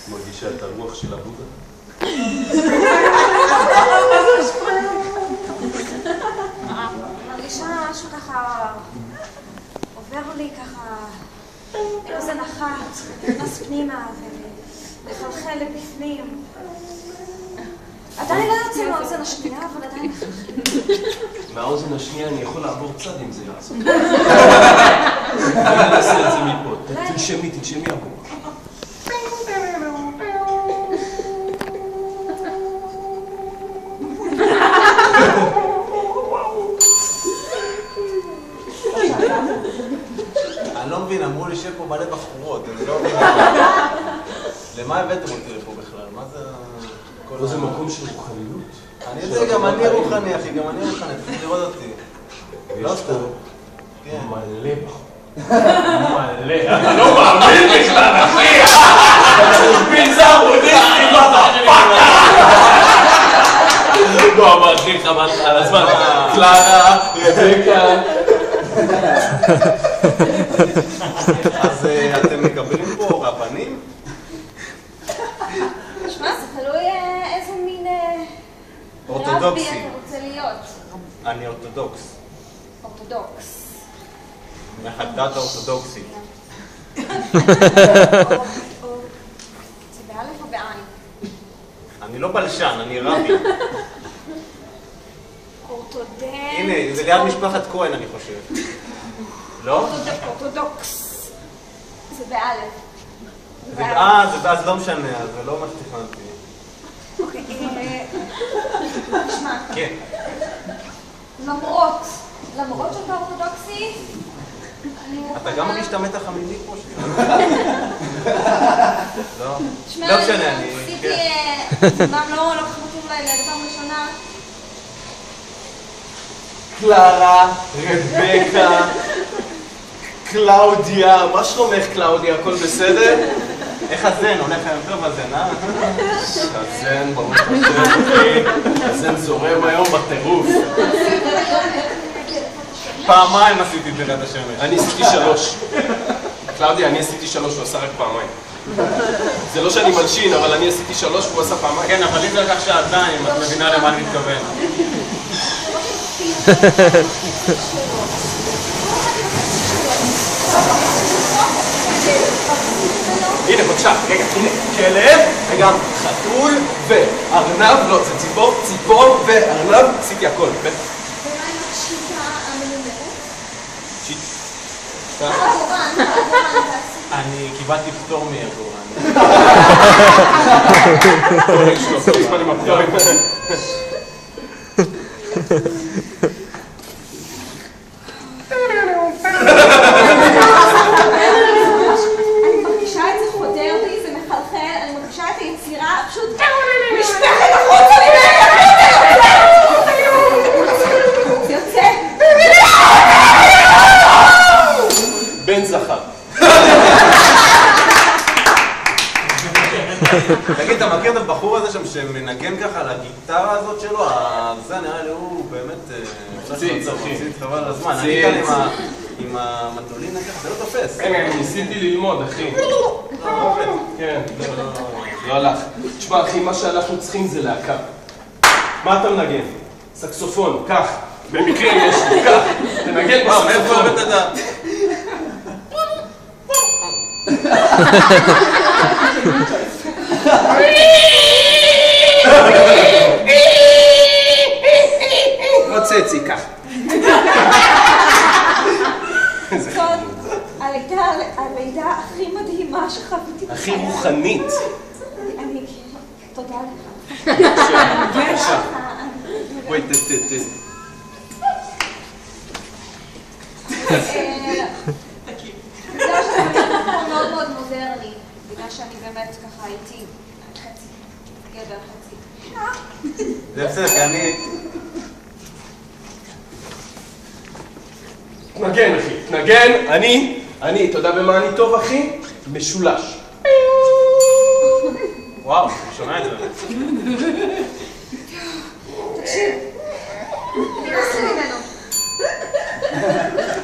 מרגישה את הרוח של הבודה? מרגישה משהו ככה עובר לי ככה אוזן אחת, נכנס פנימה ומחלחל לבפנים. עדיין לא יוצא מהאוזן השנייה, אבל עדיין מהאוזן השנייה אני יכול לעבור צד אם זה לעשות. אני אעשה את זה מפה. תנשמי עבור. אני לא מבין, אמרו לי שיהיה פה מלא בחורות, אני לא מבין. למה הבאתם אותי לפה בכלל? מה זה... פה זה מקום של רוחניות. אני יודע, גם אני רוחני, אחי, גם אני רוחני, תפסיק לראות אותי. ויש פה מלא בחורות. מלא. אתה לא מאמין בכלל, אחי! פיצה בודיסטי, מה אתה פאקה! לא אמרתי לך על הזמן. קלרה, רבקה. אז אתם מקבלים פה רבנים? שמע, זה תלוי איזה מין אורתודוקסי. רבי אתה רוצה להיות. אני אורתודוקס. אורתודוקס. מהדת האורתודוקסית. זה באלף או בעין? אני לא בלשן, אני רבי. אורתודקס. הנה, זה ליד משפחת כהן, אני חושב. לא? אורתודוקס. זה באלף. אז לא משנה, זה לא מה שתכננתי. אוקיי, תשמע. כן. למרות שאתה אורתודוקסי, אתה גם מרגיש את המתח המיני פה שלך? לא? תשמע, לא משנה, אני... עשיתי... אמנם לא חמותי אולי לפעם ראשונה. קלרה, רבקה, קלאודיה, מה שלומך קלאודיה? הכל בסדר? איך הזן? הולך יותר בזן, אה? הזן, ברוך השם, אחי. הזן זורם היום בטירוף. פעמיים עשיתי את זה ליד השמש. אני עשיתי 3. קלאודיה, אני עשיתי 3, הוא עשה רק פעמיים. זה לא שאני מלשין, אבל אני עשיתי 3 והוא עשה פעמיים. כן, אבל אם זה לקח שעתיים, את מבינה למה אני מתכוון. הנה, בבקשה, רגע, הנה, כלב, וגם חתול וארנב, לא, זה ציפור וארנב, עשיתי הכל. ומה עם השיטה המלומדת? שיטה? אני קיבלתי פטור מהגורן. אני מרגישה את זה חודר בי, זה מחלחל, אני מרגישה את היצירה, פשוט משפחת החוצה ממני, זה יוצא. בן זכר. תגיד, אתה מכיר את הבחור הזה שם שמנגן ככה על הגיטרה הזאת שלו? זה נראה לי הוא באמת... ציץ, אחי. חבל על הזמן. אני כאן עם המנדולין ככה, זה לא תופס. אני ניסיתי ללמוד, אחי. כן. לא הלך. תשמע, אחי, מה שאנחנו צריכים זה להקה. מה אתה מנגן? סקסופון, קח. במקרה יש לי, קח. תנגן בסקסופון. מאיפה הבאת את ה... מוצצי, קח. זאת הלידה הכי מדהימה שחוויתי. הכי רוחנית. אני... תודה לך. בבקשה. בואי, בגלל שזה מקום מאוד מאוד מודרני, בגלל שאני באמת ככה הייתי חצי גבר, חצי. זה בסדר, כי אני... תנגן, אחי, תנגן. אני, אתה יודע במה אני טוב, אחי? משולש. וואו, אני שומע את זה. תקשיב, אני נסי ממנו. זה.